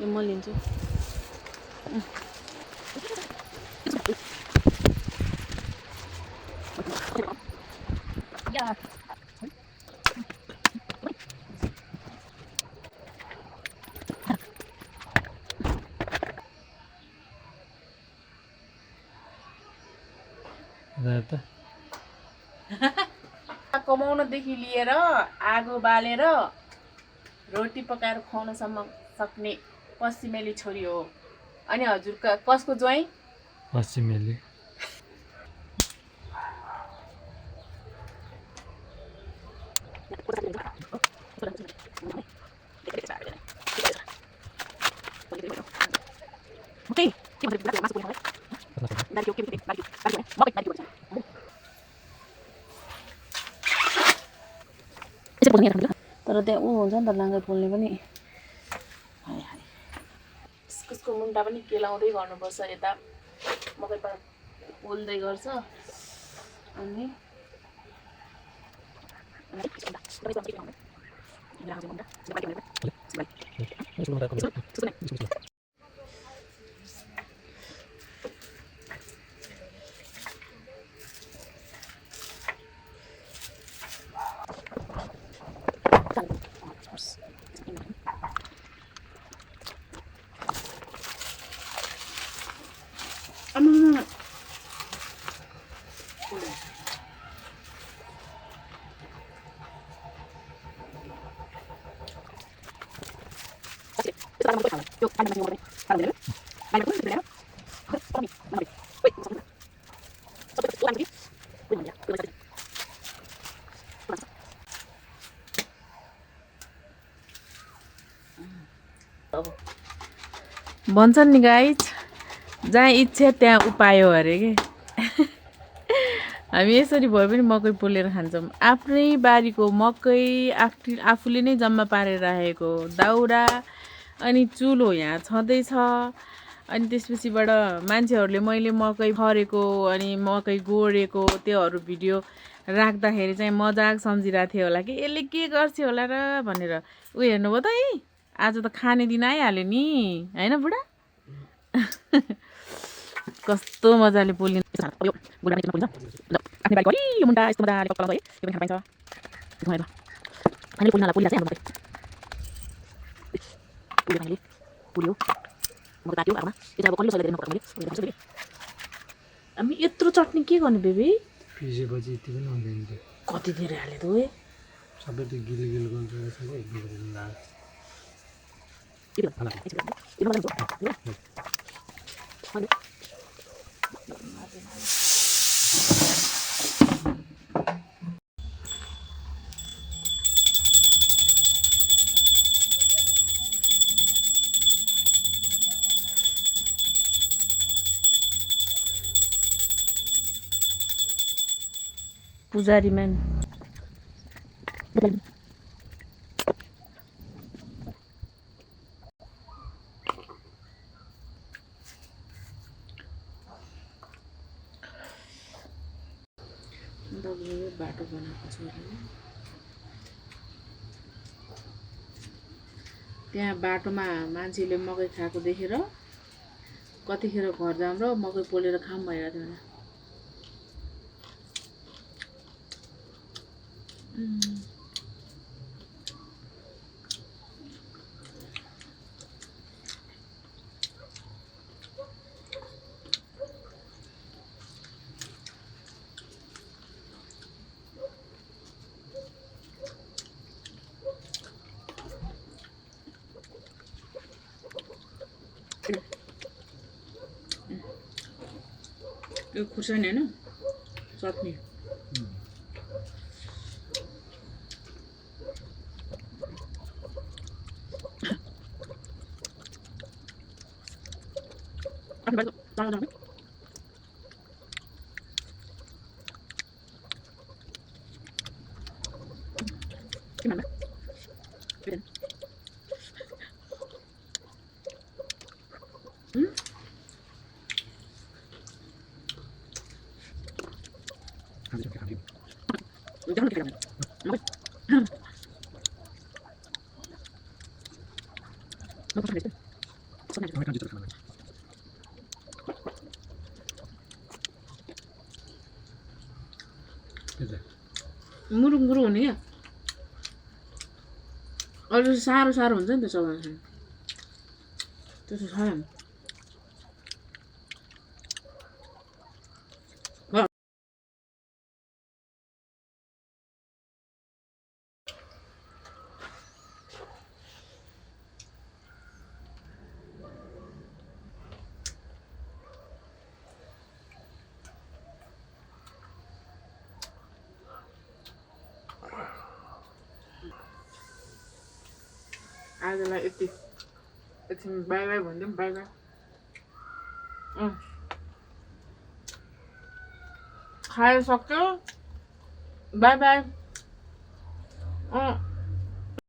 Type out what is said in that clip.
म लिन्छु कमाउनदेखि लिएर आगो बालेर रोटी पकाएर खुवाउनसम्म सक्ने पश्चिमेली छोरी हो। अनि हजुर कसको ज्वाइँ? पश्चिमेली। तर त्यहाँ ऊ हुन्छ नि त लाङ्गा पोल्ने पनि। हाय हाय इस्कुसको मुन्टा पनि केलाउँदै गर्नुपर्छ। यता मकै पोल्दै गर्छ अनि भन्छन् नि गाइज, जहाँ इच्छा त्यहाँ उपाय हो अरे के। हामी यसरी भए पनि मकै पोलेर खान्छौँ। आफ्नै बारीको मकै आफूले नै जम्मा पारेर राखेको दाउरा अनि चुलो यहाँ छँदैछ। अनि त्यसपछिबाट मान्छेहरूले मैले मकै फरेको अनि मकै गोडेको त्योहरू भिडियो राख्दाखेरि चाहिँ मजाक सम्झिरहेको थियो होला कि यसले के गर्छ होला र भनेर। ऊ हेर्नुभयो त है, आज त खाने दिन आइहाल्यो नि होइन बुढा। कस्तो मजाले पोलिन्छ। आफ्नै बारीको यो मुन्टा यस्तो मजाले पक्का है, यो पनि खान पाइन्छ। हामीले पोल्न पोलिरहेको चाहिँ हाम्रो मकै पुल्यो मकै तात्यो आमा। यो चाहिँ अब कल्लो सैले नपकाउने मैले। हामी यत्रो चट्नी के गर्ने बेबी? पिसेपछि यति पनि हुँदैन थियो। कति धेरै हाले त ओए? सबै त्यो गिल गर्छ सबै एक दुई लाग। पुजारी म्यान बाटो बनाएको छु। त्यहाँ बाटोमा मान्छेले मकै खाएको देखेर कतिखेर घर जाऊँ र मकै पोलेर खाऊँ भइरहेको थियो। यो खुर्सानी होइन चटनी। त्यता मुरुङ हुने क्या अरू साह्रो साह्रो हुन्छ नि त चबाउन त्यस्तो छैन आजलाई यति एकछिन बाई बाई भनिदिउँ बाई बाई खाइसक्यो बाई बाई